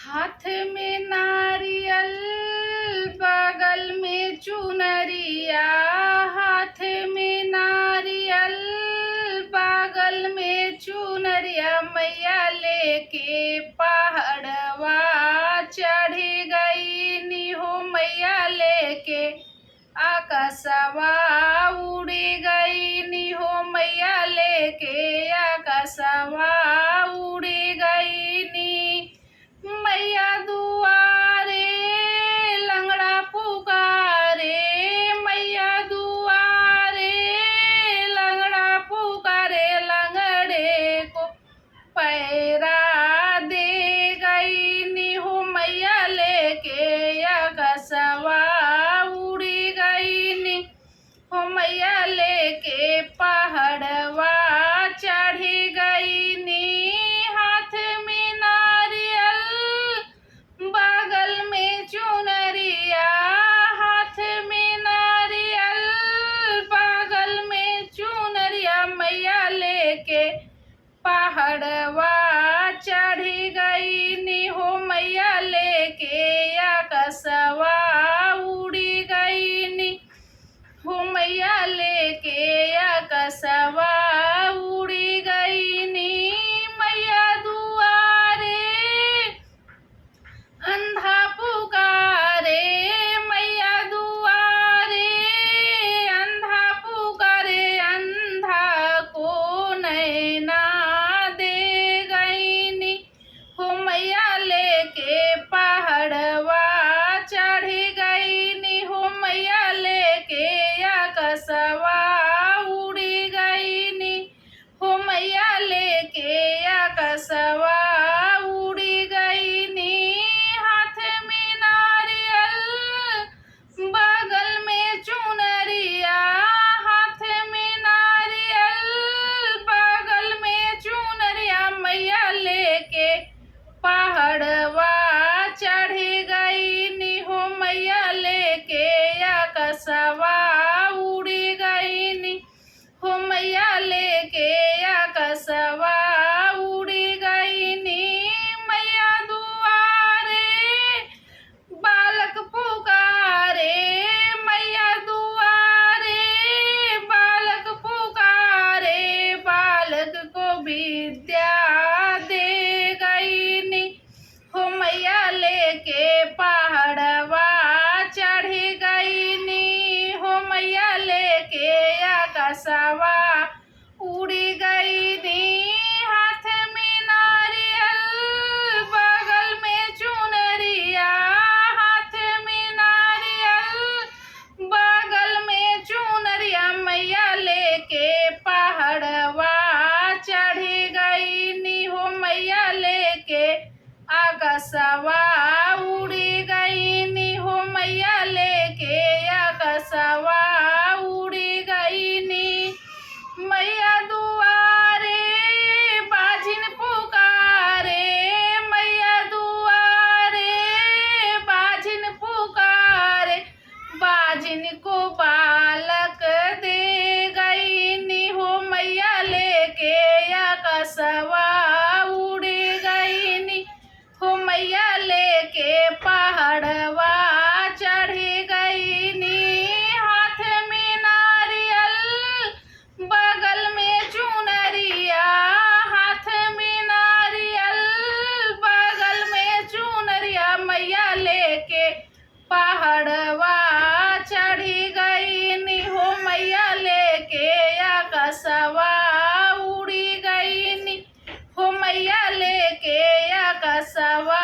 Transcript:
हाथ में नारियल बगल में चुनरिया, हाथ में नारियल बगल में चुनरिया, मैया लेके पहाड़वा चढ़ गई नी हो, मैया लेके आकाशवा उड़ गई नी हो, मैया लेके आकाशवा उड़ गई नी। मैया दुआरे लंगड़ा पुकारे, मैया दुआरे लंगड़ा पुकारे, लंगड़े को पैरा दे गई नी हो, मैया लेके आकाशवा उड़ गई नी हो, मैया लेके पहाड़वा चढ़ गई नी। हाथ में नारियल बगल में चुनरिया, हाथ में नारियल बगल में चुनरिया, मैया लेके पहाड़वा चढ़ गई नी हो, मैया लेके आकाशवा उड़ गई नी हो, मैया लेके आकाशवा उड़ गई नी। मैया दुआरे अंधा पुकारे, मैया दुआरे अंधा पुकारे, अंधा को नैना दे गई नी हो, मैया लेके पहाड़वा चढ़ गई नी हो, मैया लेके आकाशवा उड़ गई नी हो, मैया लेके आकाशवा उड़ गई नी। हाथ में नारियल बगल में चुनरिया, हाथ में नारियल बगल में चुनरिया, मैया लेके पहाड़वा चढ़ गई नी हो, मैया लेके आकाशवा उड़ गई नी हो, मैया लेके आकाशवा उड़ गई नी। मैया दुआरे बालक पुकारे, मैया दुआरे बालक पुकारे, बालक को विद्या दे गई नी हो, मैया लेके पहाड़वा चढ़ गई नी हो, मैया लेके आकाशवा उड़ गई नी। हाथ में नारियल बगल में चुनरिया, हाथ में नारियल बगल में चुनरिया, मैया लेके पहाड़वा चढ़ गई नी हो, मैया लेके आकाशवा उड़ गई नी हो, मैया लेके आकाशवा उड़ गई नी। मैया दुआरे बाजिन पुकारे, मैया दुआरे बाजिन पुकारे, बाजिन को बालक दे गई नी हो, मैया लेके आकाशवा उड़ गई नी हो, मैया लेके पहाड़वा चढ़ गई नी। हाथ में नारियल बगल में चुनरिया, हाथ में नारियल बगल में चुनरिया, मैया लेके पहाड़वा चढ़ गई नी हो, मैया लेके आकाशवा उड़ गई नी हो, मैया लेके आकाशवा